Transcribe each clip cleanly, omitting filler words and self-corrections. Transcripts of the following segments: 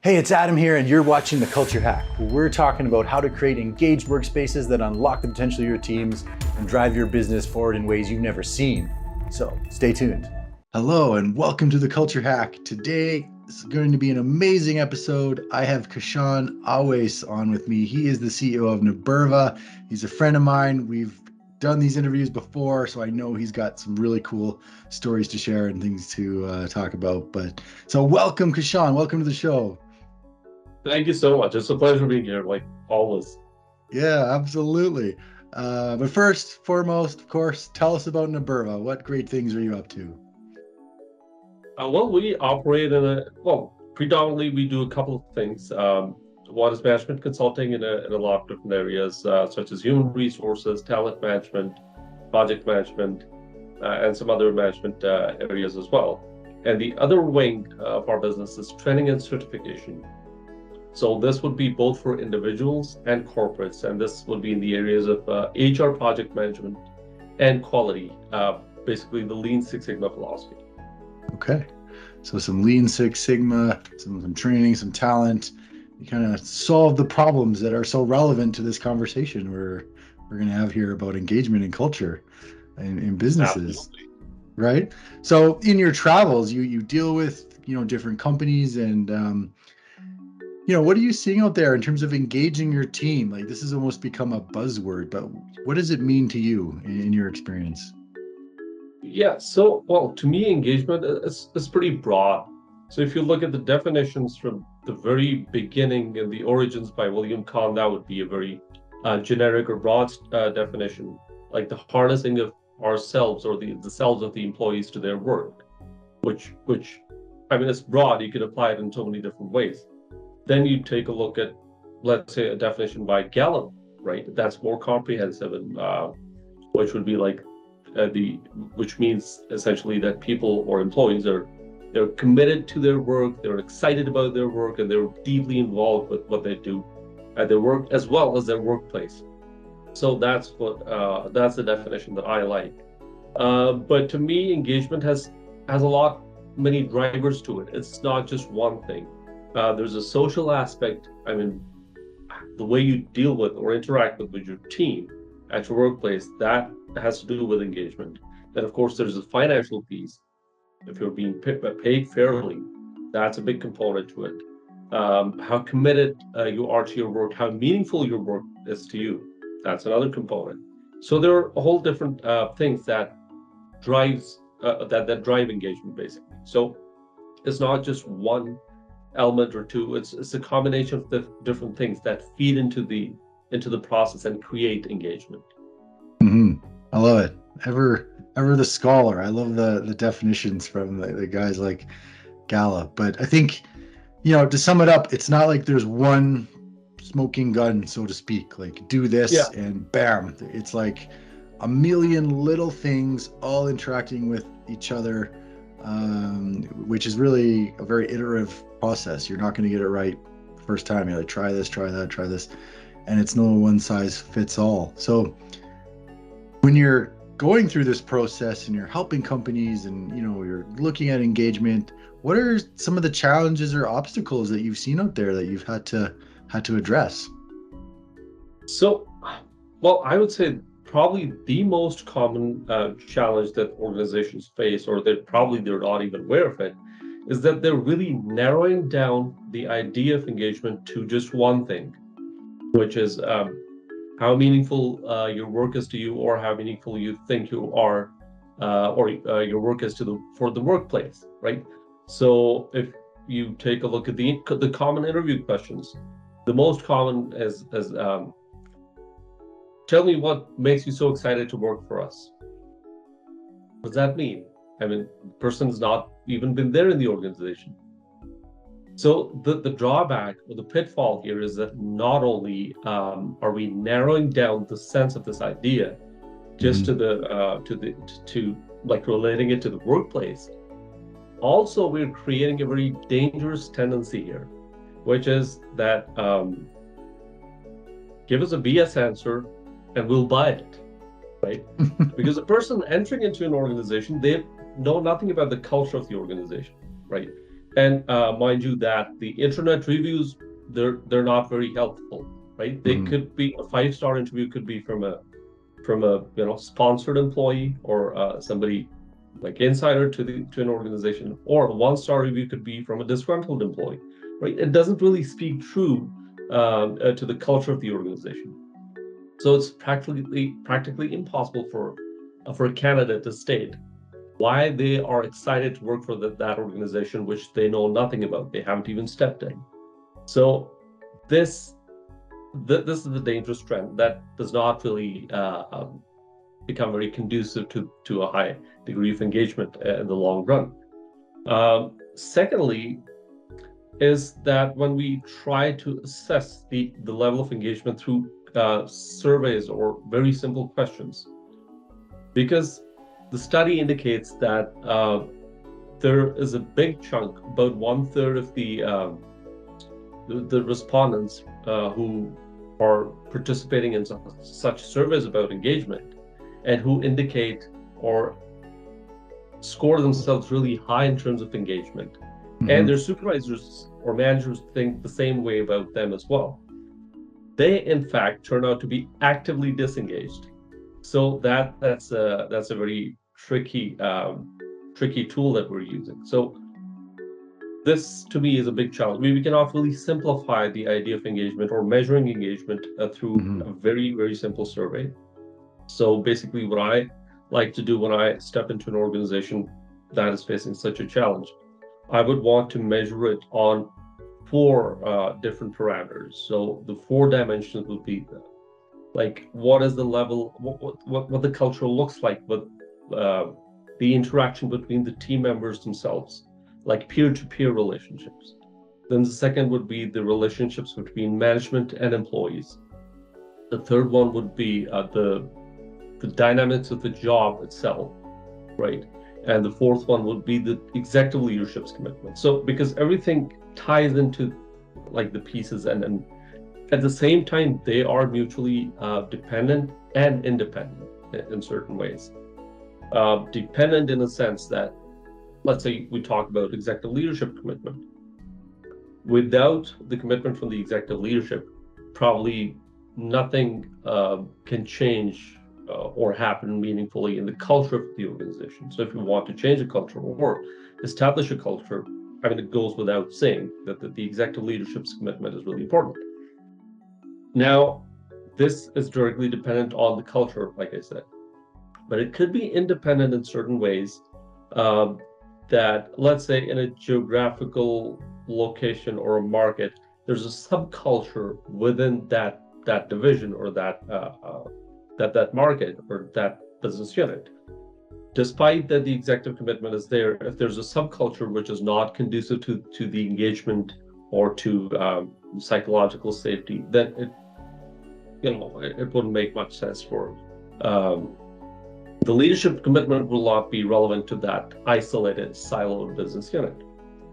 Hey, it's Adam here, and you're watching The Culture Hack, where we're talking about how to create engaged workspaces that unlock the potential of your teams and drive your business forward in ways you've never seen. So stay tuned. Hello, and welcome to The Culture Hack. Today is going to be an amazing episode. I have Kashan Awais on with me. He is the CEO of Naburva. He's a friend of mine. We've done these interviews before, so I know he's got some really cool stories to share and things to talk about. So welcome, Kashan. Welcome to the show. Thank you so much. It's a pleasure being here, like always. Yeah, absolutely. But first, foremost, of course, tell us about Naburva. What great things are you up to? We operate predominantly we do a couple of things. One is management consulting in a lot of different areas, such as human resources, talent management, project management, and some other management areas as well. And the other wing of our business is training and certification. So this would be both for individuals and corporates, and this would be in the areas of HR project management and quality, basically the Lean Six Sigma philosophy. Okay, so some Lean Six Sigma, some training, some talent. You kind of solve the problems that are so relevant to this conversation we're going to have here about engagement and culture in businesses. Absolutely. Right? So in your travels, you deal with different companies and what are you seeing out there in terms of engaging your team? Like, this has almost become a buzzword, but what does it mean to you in your experience? Yeah, to me, engagement is pretty broad. So if you look at the definitions from the very beginning and the origins by William Kahn, that would be a very generic or broad definition, like the harnessing of ourselves or the selves of the employees to their work, which I mean, it's broad. You could apply it in so many different ways. Then you take a look at, let's say, a definition by Gallup, right? That's more comprehensive, and which would be like which means essentially that people or employees they're committed to their work, they're excited about their work, and they're deeply involved with what they do at their work as well as their workplace. So that's the definition that I like. But to me, engagement has many drivers to it. It's not just one thing. There's a social aspect. I mean, the way you deal with or interact with your team at your workplace, that has to do with engagement. Then, of course, there's a financial piece. If you're being paid fairly, that's a big component to it. How committed you are to your work, how meaningful your work is to you, that's another component. So there are a whole different things that drive engagement, basically. So it's not just one element or two. It's a combination of the different things that feed into the process and create engagement. Mm-hmm. I love it. Ever the scholar. I love the definitions from the guys like Gallup. But I think, to sum it up, it's not like there's one smoking gun, so to speak, like do this and bam. It's like a million little things all interacting with each other, which is really a very iterative process. You're not going to get it right first time. You're like, try this, try that, try this. And it's no one size fits all. So when you're going through this process and you're helping companies and you're looking at engagement, what are some of the challenges or obstacles that you've seen out there that you've had to address? So, I would say probably the most common challenge that organizations face, or they're not even aware of it, is that they're really narrowing down the idea of engagement to just one thing, which is how meaningful your work is to you, or how meaningful you think you are, or your work is for the workplace, right? So if you take a look at the common interview questions, the most common is tell me what makes you so excited to work for us. What does that mean? I mean, the person's not even been there in the organization. So the drawback or the pitfall here is that not only are we narrowing down the sense of this idea just to like relating it to the workplace, also we're creating a very dangerous tendency here, which is that give us a BS answer and we'll buy it, right? Because the person entering into an organization, they know nothing about the culture of the organization, right? And mind you that the internet reviews, they're not very helpful, right? They Hmm. could be a 5-star interview could be from a sponsored employee or somebody like insider to an organization, or a 1-star review could be from a disgruntled employee, right? It doesn't really speak true to the culture of the organization. So it's practically impossible for a candidate to state why they are excited to work for that organization, which they know nothing about. They haven't even stepped in. So this this is the dangerous trend that does not really become very conducive to a high degree of engagement in the long run. Secondly, is that when we try to assess the level of engagement through surveys or very simple questions, because the study indicates that there is a big chunk, about 1/3 of the respondents who are participating in such surveys about engagement and who indicate or score themselves really high in terms of engagement. And Hmm. their supervisors or managers think the same way about them as well. They, in fact, turn out to be actively disengaged. So that's a very tricky tool that we're using. So this to me is a big challenge. We cannot really simplify the idea of engagement or measuring engagement through Hmm. a very simple survey. So basically, what I like to do when I step into an organization that is facing such a challenge, I would want to measure it on four different parameters. So the four dimensions would be like what is the level, what the culture looks like, what uh, the interaction between the team members themselves, like peer-to-peer relationships. Then the second would be the relationships between management and employees. The third one would be the dynamics of the job itself, right? And the fourth one would be the executive leadership's commitment. So because everything ties into like the pieces, and at the same time they are mutually dependent and independent in certain ways. Dependent in a sense that, let's say we talk about executive leadership commitment. Without the commitment from the executive leadership, probably nothing can change or happen meaningfully in the culture of the organization. So if you want to change a culture or establish a culture, I mean, it goes without saying that the executive leadership's commitment is really important. Now, this is directly dependent on the culture, like I said, but it could be independent in certain ways. Um, that, let's say, in a geographical location or a market, there's a subculture within that division or that market or that business unit. Despite that the executive commitment is there, if there's a subculture which is not conducive to the engagement or to psychological safety, then it wouldn't make much sense for um, the leadership commitment will not be relevant to that isolated siloed business unit.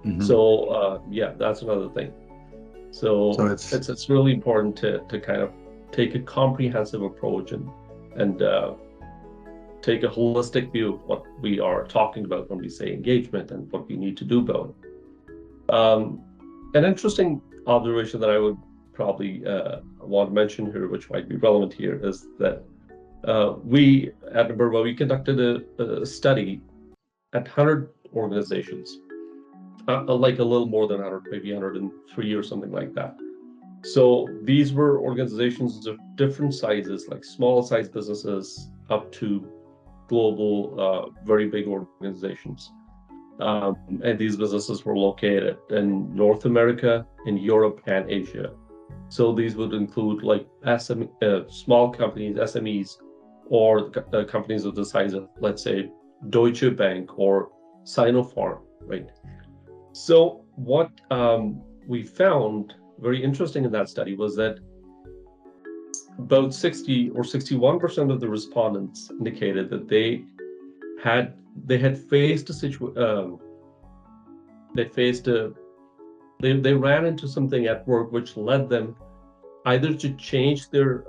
Hmm. So yeah, that's another thing. So So it's it's really important to kind of take a comprehensive approach and take a holistic view of what we are talking about when we say engagement and what we need to do about it. An interesting observation that I would probably want to mention here, which might be relevant here, is that we at Naburva, we conducted a study at 100 organizations, like a little more than 100, maybe 103 or something like that. So these were organizations of different sizes, like small size businesses up to global, very big organizations. And these businesses were located in North America, in Europe, and Asia. So these would include like small companies, SMEs, or companies of the size of, let's say, Deutsche Bank or Sinopharm, right? So what we found very interesting in that study was that about 60 or 61% of the respondents indicated that they had faced a situation, they faced a they ran into something at work which led them either to change their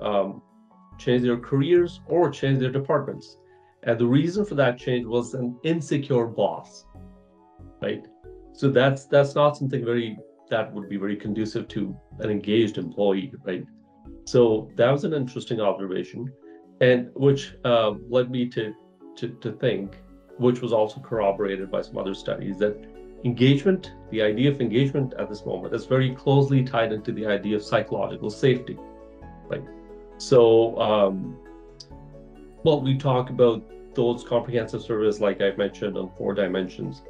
careers or change their departments. And the reason for that change was an insecure boss, right? So that's not something that would be very conducive to an engaged employee, right? So that was an interesting observation, and which led me to think, which was also corroborated by some other studies, that engagement, the idea of engagement at this moment, is very closely tied into the idea of psychological safety, right? So, well, we talk about those comprehensive surveys, like I mentioned, on 4 dimensions,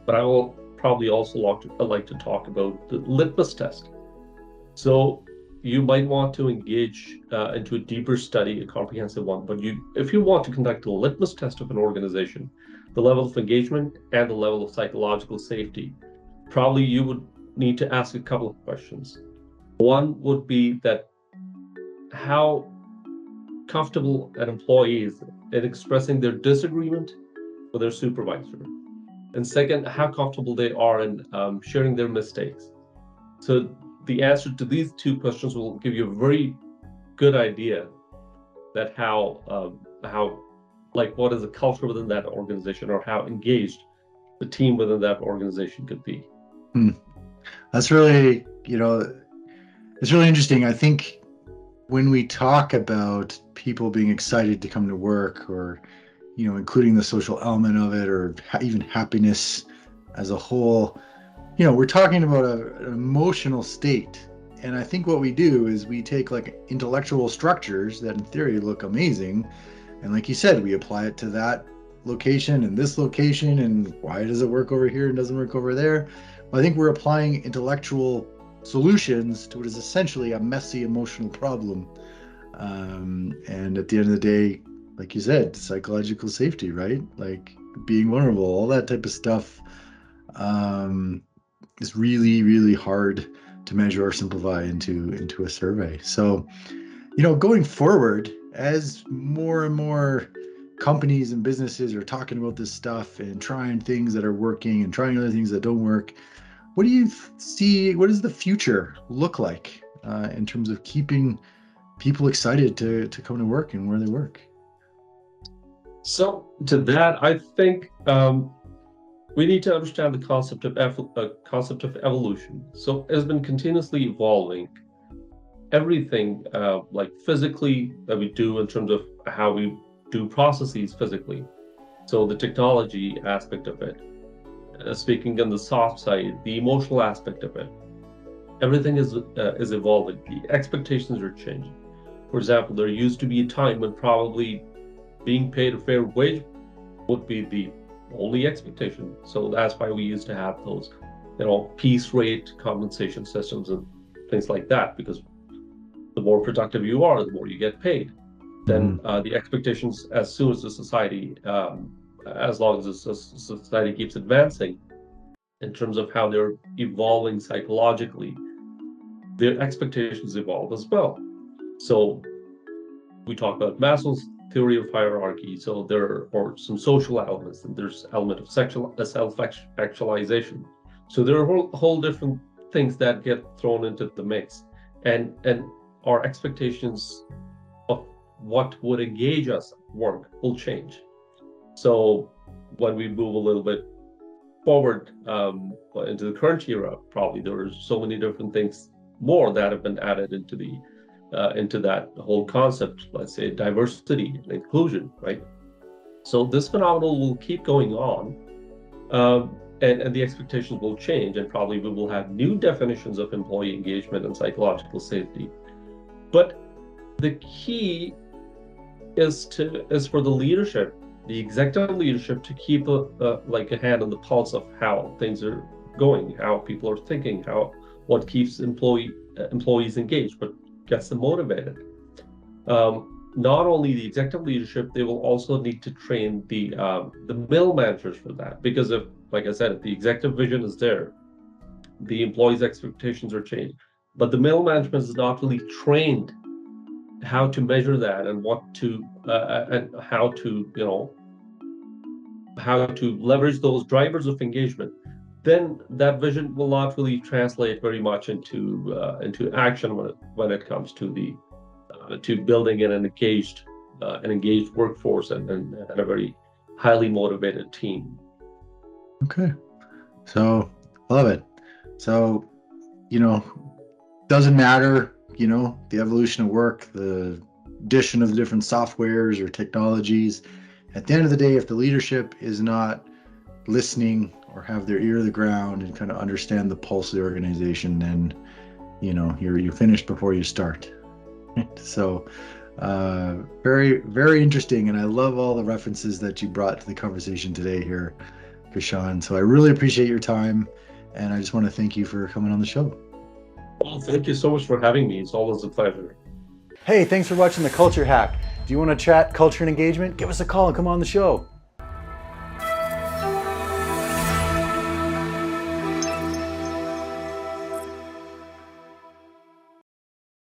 but I will probably also like to talk about the litmus test. So you might want to engage into a deeper study, a comprehensive one, but if you want to conduct a litmus test of an organization, the level of engagement and the level of psychological safety, probably you would need to ask a couple of questions. One would be that how comfortable an employee is in expressing their disagreement with their supervisor. And second, how comfortable they are in sharing their mistakes. So the answer to these 2 questions will give you a very good idea that how like what is the culture within that organization, or how engaged the team within that organization could be. That's really, it's really interesting. I think when we talk about people being excited to come to work, or including the social element of it, or even happiness as a whole, we're talking about an emotional state. And I think what we do is we take like intellectual structures that in theory look amazing, and like you said, we apply it to that location and this location, and why does it work over here and doesn't work over there? Well, I think we're applying intellectual solutions to what is essentially a messy emotional problem. And at the end of the day, like you said, psychological safety, right? Like being vulnerable, all that type of stuff is really, really hard to measure or simplify into a survey. So, going forward, as more and more companies and businesses are talking about this stuff and trying things that are working and trying other things that don't work, what do you see? What does the future look like in terms of keeping people excited to come to work and where they work? So to that, I think we need to understand the concept of evolution. So it has been continuously evolving. Everything like physically that we do in terms of how we do processes physically. So the technology aspect of it, speaking on the soft side, the emotional aspect of it, everything is evolving. The expectations are changing. For example, there used to be a time when probably being paid a fair wage would be the only expectation. So that's why we used to have those, piece rate compensation systems and things like that, because the more productive you are, the more you get paid. Then the expectations, as soon as the society, as long as the society keeps advancing in terms of how they're evolving psychologically, their expectations evolve as well. So we talk about Maslow's theory of hierarchy. So there are some social elements, and there's element of self-actualization. So there are whole different things that get thrown into the mix, and our expectations of what would engage us at work will change. So when we move a little bit forward into the current era, probably there are so many different things more that have been added into that whole concept, let's say diversity and inclusion, right? So this phenomenon will keep going on, and the expectations will change, and probably we will have new definitions of employee engagement and psychological safety. But the key is for the leadership, the executive leadership, to keep a hand on the pulse of how things are going, how people are thinking, what keeps employees engaged, but gets them motivated. Not only the executive leadership, they will also need to train the middle managers for that, because if, like I said, if the executive vision is there, the employees' expectations are changed, but the middle management is not really trained how to measure that, and and how to leverage those drivers of engagement, then that vision will not really translate very much into action when it comes to building an engaged workforce and a very highly motivated team. Okay. So I love it. So, you know, doesn't matter, the evolution of work, the addition of the different softwares or technologies. At the end of the day, if the leadership is not listening or have their ear to the ground and kind of understand the pulse of the organization, then, you're finished before you start. So, very, very interesting. And I love all the references that you brought to the conversation today here, Kashan. So I really appreciate your time. And I just want to thank you for coming on the show. Well, thank you so much for having me. It's always a pleasure. Hey, thanks for watching The Culture Hack. Do you want to chat culture and engagement? Give us a call and come on the show.